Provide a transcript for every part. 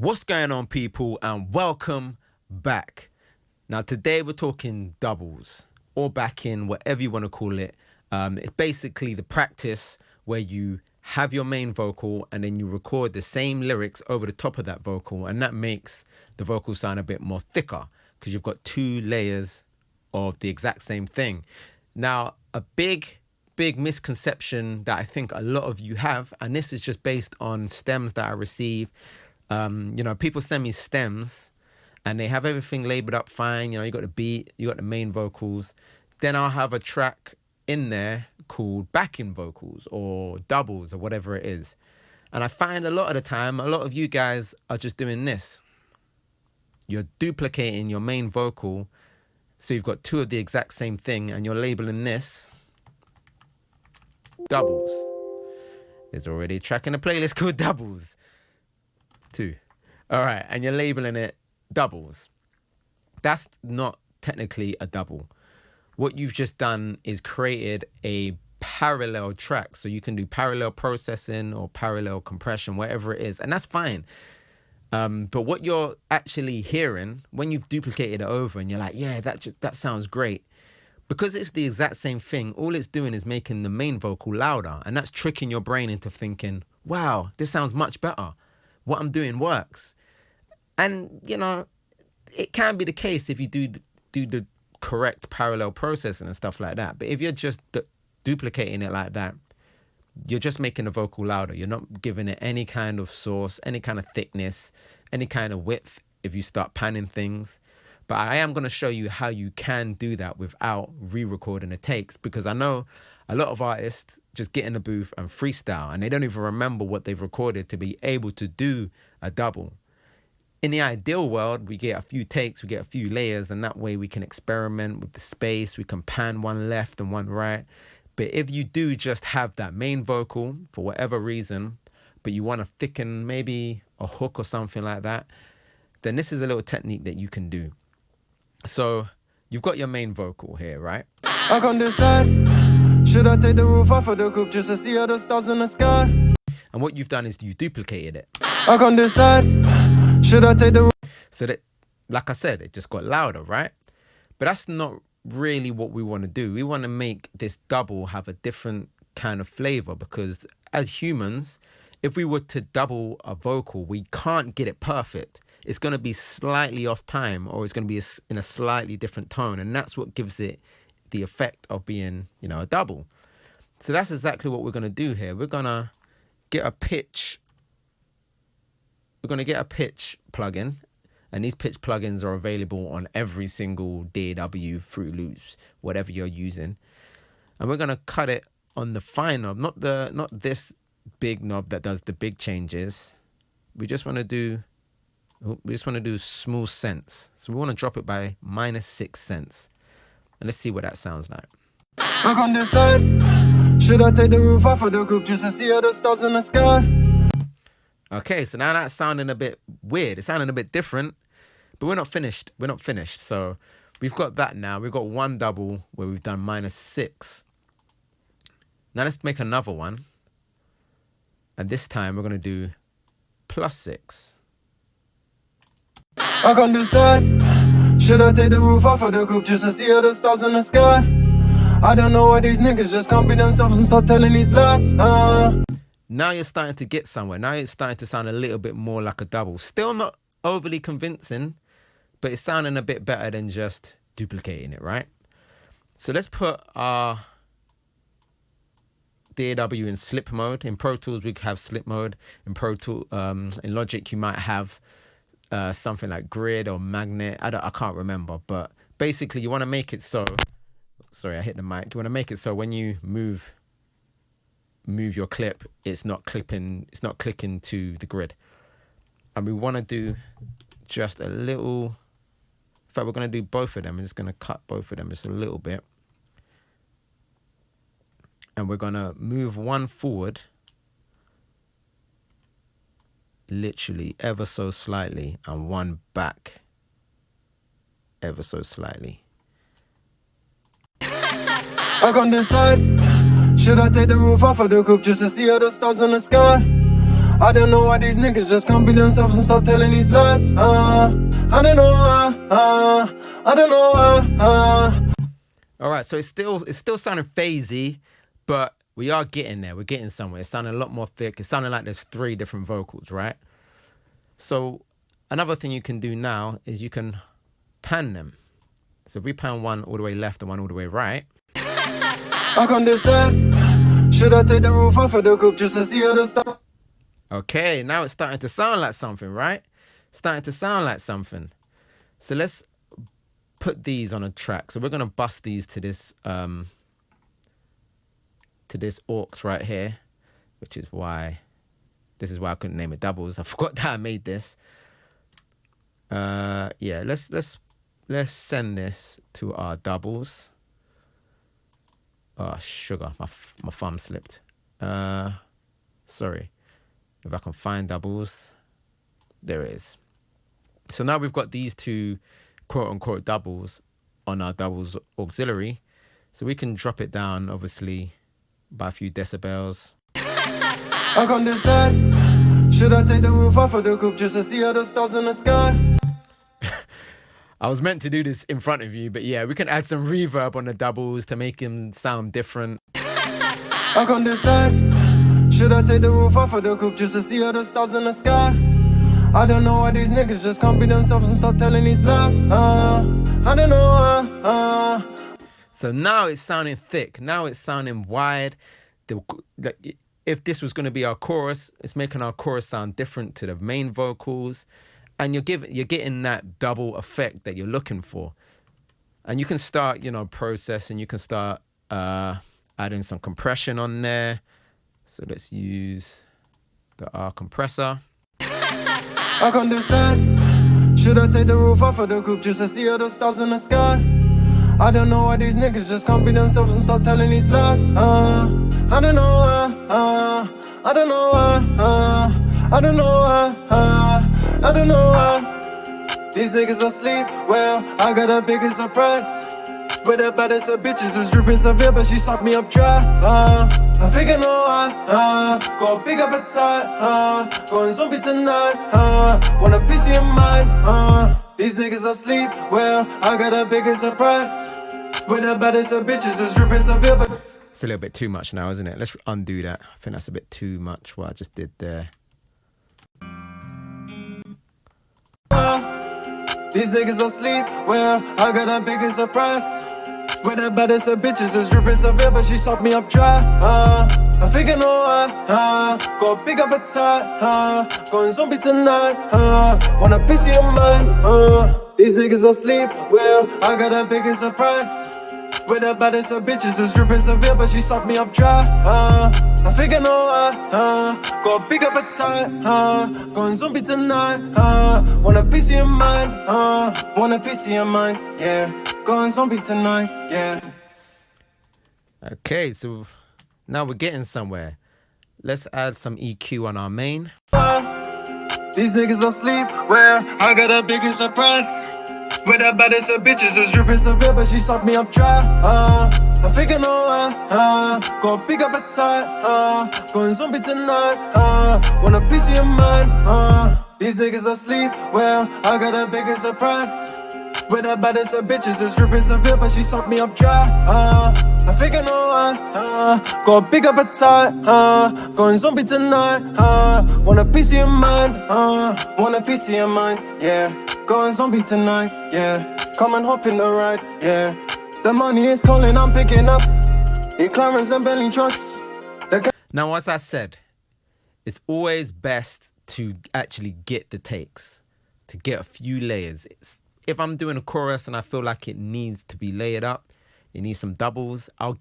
What's going on, people, and welcome back. Now, today we're talking doubles or backing, whatever you want to call it. It's basically the practice where you have your main vocal and then you record the same lyrics over the top of that vocal, and that makes the vocal sound a bit more thicker because you've got two layers of the exact same thing. Now, a big misconception that I think a lot of you have, and this is just based on stems that I receive. People send me stems and they have everything labeled up fine. You got the beat, you got the main vocals. Then I'll have a track in there called backing vocals or doubles or whatever it is. And I find a lot of the time, a lot of you guys are just doing this. You're duplicating your main vocal. So you've got two of the exact same thing and you're labeling this doubles. There's already a track in the playlist called doubles. 2. All right. And you're labeling it doubles. That's not technically a double. What you've just done is created a parallel track. So you can do parallel processing or parallel compression, whatever it is. And that's fine. But what you're actually hearing when you've duplicated it over and you're like, yeah, that sounds great. Because it's the exact same thing, all it's doing is making the main vocal louder. And that's tricking your brain into thinking, wow, this sounds much better. What I'm doing works. And, it can be the case if you do the correct parallel processing and stuff like that. But if you're just duplicating it like that, you're just making the vocal louder. You're not giving it any kind of source, any kind of thickness, any kind of width if you start panning things. But I am going to show you how you can do that without re-recording the takes, because I know a lot of artists just get in the booth and freestyle and they don't even remember what they've recorded to be able to do a double. In the ideal world, we get a few takes, we get a few layers, and that way we can experiment with the space. We can pan one left and one right. But if you do just have that main vocal for whatever reason, but you want to thicken maybe a hook or something like that, then this is a little technique that you can do. So you've got your main vocal here, right? I can't decide. Should I take the roof off of the coupe just to see all the stars in the sky? And what you've done is you duplicated it. I can't decide. Should I take the roof? So that, like I said, it just got louder, right? But that's not really what we want to do. We want to make this double have a different kind of flavor, because as humans, if we were to double a vocal, we can't get it perfect. It's going to be slightly off time, or it's going to be in a slightly different tone. And that's what gives it the effect of being, a double. So that's exactly what we're going to do here. We're going to get a pitch. We're going to get a pitch plugin. And these pitch plugins are available on every single DAW, Fruit Loops, whatever you're using. And we're going to cut it on the fine knob, not this big knob that does the big changes. We just want to do small cents. So we want to drop it by -6 cents. And let's see what that sounds like. I can't decide. Should I take the roof off of the coupe just to see all the stars in the sky? Okay, so now that's sounding a bit weird. It's sounding a bit different, but we're not finished. So we've got that now. We've got one double where we've done -6. Now let's make another one. And this time we're going to do +6. I can't decide. Should I take the roof off of the coupe just to see all the stars in the sky? I don't know why these niggas just can't be themselves and stop telling these lies. Now you're starting to get somewhere. Now it's starting to sound a little bit more like a double. Still not overly convincing, but it's sounding a bit better than just duplicating it, right? So let's put our DAW in slip mode. In Pro Tools, we have slip mode. In Logic, you might have something like grid or magnet. I can't remember, but basically you want to make it so, sorry, I hit the mic. You want to make it so when you move your clip, it's not clicking to the grid. And we want to do just a little, in fact, we're going to do both of them. I'm just going to cut both of them just a little bit. And we're going to move one forward, literally ever so slightly, and one back ever so slightly. I can't decide. Should I take the roof off of the coupe just to see all the stars in the sky? I don't know why these niggas just can't be themselves and stop telling these lies. I don't know why. I don't know why. All right, so it's still sounding phasey, but we are getting there. We're getting somewhere. It's sounding a lot more thick. It's sounding like there's 3 different vocals, right? So another thing you can do now is you can pan them. So if we pan one all the way left and one all the way right. I can't decide. Should I take the roof off of the coupe just to see how the stuff? Okay, now it's starting to sound like something, right? Starting to sound like something. So let's put these on a track. So we're gonna bust these to this aux right here, which is why I couldn't name it doubles. I forgot that I made this. Yeah, let's send this to our doubles. Oh, sugar, my thumb slipped. Sorry. If I can find doubles, there it is. So now we've got these 2 quote-unquote doubles on our doubles auxiliary. So we can drop it down, obviously, by a few decibels. I can't decide. Should I take the roof off of the coupe just to see all the stars in the sky? I was meant to do this in front of you, but yeah, we can add some reverb on the doubles to make them sound different. I can't decide. Should I take the roof off of the coupe just to see all the stars in the sky? I don't know why these niggas just can't be themselves and stop telling these lies. I don't know why. So now it's sounding thick. Now it's sounding wide. If this was going to be our chorus, it's making our chorus sound different to the main vocals. And you're getting that double effect that you're looking for. And you can start, processing. You can start adding some compression on there. So let's use the R compressor. I can't decide. Should I take the roof off of the coupe just to see all the stars in the sky? I don't know why these niggas just can't be themselves and stop telling these lies. I don't know why. I don't know why. I don't know why. I don't know why. These niggas asleep. Well, I got a bigger surprise. With the baddest of bitches is dripping severe, but she sucked me up dry. I figure no why. Got a big appetite. Going zombie tonight. Want a piece of your mind. These niggas asleep. Well, I got a bigger surprise. With the baddest of bitches is dripping severe, but it's a little bit too much now, isn't it? Let's undo that. I think that's a bit too much what I just did there. These niggas asleep. Well, I got a bigger surprise. With the baddest of bitches is dripping severe, but she sucked me up dry. I figure no why. Got a big appetite. Going zombie tonight. Want a piece of your mind. These niggas asleep. Well, I got a bigger surprise. With the baddest of bitches is dripping severe, but she sucked me up dry. I figure no why. Got a big appetite. Going zombie tonight. Want a piece of your mind. Want a piece of your mind. Yeah. Going zombie tonight. Yeah. Okay, so now we're getting somewhere. Let's add some EQ on our main. These niggas asleep. Well, I got a bigger surprise. With the baddest of bitches is dripping severe, but she sucked me up dry. I figure no why. Got a big appetite. Going zombie tonight. Want a piece of your mind. These niggas asleep. Well, I got a bigger surprise. With the baddest of bitches is dripping severe, but she sucked me up dry. I figure no why. Got a big appetite. Going zombie tonight. Want a piece of your mind. Want a piece of your mind. Yeah. Going zombie tonight, yeah. Come and hop in the ride, yeah. The money is calling, I'm picking up. Clarence and Bentley trucks. Now, as I said, it's always best to actually get the takes, to get a few layers. If I'm doing a chorus and I feel like it needs to be layered up, it needs some doubles, I'll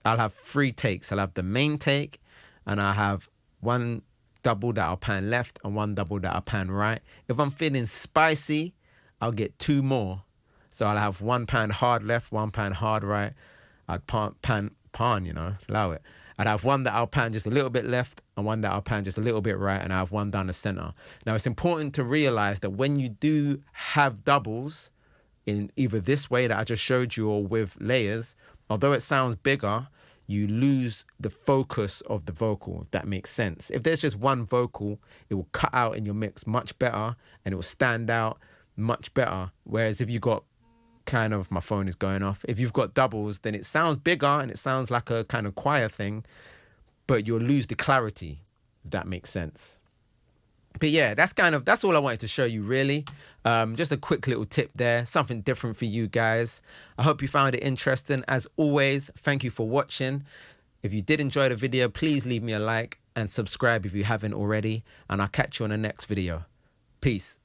have 3 takes. I'll have the main take, and I'll have one double that I'll pan left and one double that I'll pan right. If I'm feeling spicy, I'll get 2 more. So I'll have one pan hard left, one pan hard right. I'd pan, allow it. I'd have one that I'll pan just a little bit left and one that I'll pan just a little bit right, and I have one down the center. Now, it's important to realize that when you do have doubles in either this way that I just showed you or with layers, although it sounds bigger, you lose the focus of the vocal, if that makes sense. If there's just one vocal, it will cut out in your mix much better and it will stand out much better. Whereas if you got kind of, my phone is going off, if you've got doubles, then it sounds bigger and it sounds like a kind of choir thing, but you'll lose the clarity, if that makes sense. But yeah, that's all I wanted to show you, really. Just a quick little tip there, something different for you guys. I hope you found it interesting. As always, thank you for watching. If you did enjoy the video, please leave me a like and subscribe if you haven't already, and I'll catch you on the next video. Peace.